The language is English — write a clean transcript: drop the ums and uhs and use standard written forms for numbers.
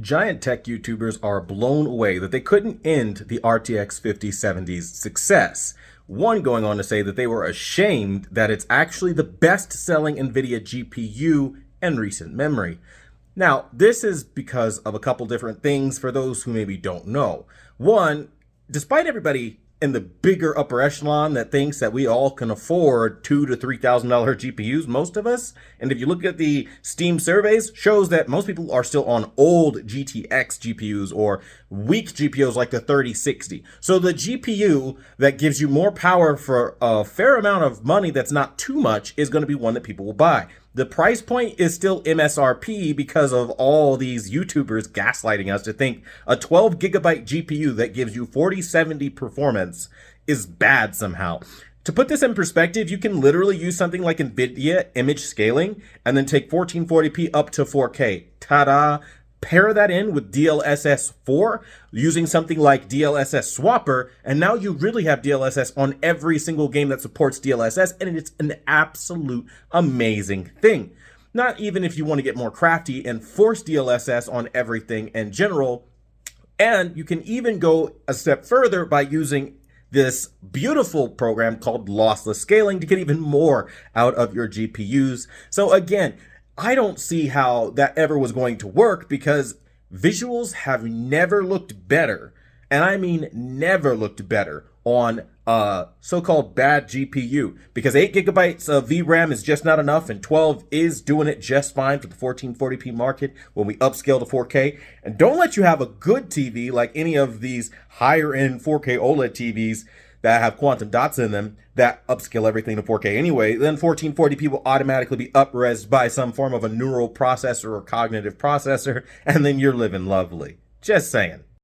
Giant tech YouTubers are blown away that they couldn't end the RTX 5070's success. One going on to say that they were ashamed that it's actually the best-selling NVIDIA GPU in recent memory. Now, this is because of a couple different things for those who maybe don't know. One, despite everybody in the bigger upper echelon that thinks that we all can afford $2,000 to $3,000 GPUs, most of us, and if you look at the Steam surveys, shows that most people are still on old GTX GPUs or weak GPUs like the 3060. So the GPU that gives you more power for a fair amount of money that's not too much is going to be one that people will buy. The price point is still MSRP because of all these YouTubers gaslighting us to think a 12 gigabyte GPU that gives you 4070 performance is bad somehow. To put this in perspective, you can literally use something like NVIDIA image scaling and then take 1440p up to 4K. Ta-da! Pair that in with DLSS 4 using something like DLSS Swapper, and now you really have DLSS on every single game that supports DLSS, and it's an absolute amazing thing. Not even if you want to get more crafty and force DLSS on everything in general. And you can even go a step further by using this beautiful program called lossless scaling to get even more out of your GPUs. So again, I don't see how that ever was going to work because visuals have never looked better, and I mean never looked better on a so-called bad GPU, because 8 gigabytes of VRAM is just not enough, and 12 is doing it just fine for the 1440p market when we upscale to 4K. And don't let you have a good TV like any of these higher-end 4K OLED TVs that have quantum dots in them that upscale everything to 4K anyway, then 1440p will automatically be up-resed by some form of a neural processor or cognitive processor, and then you're living lovely. Just saying.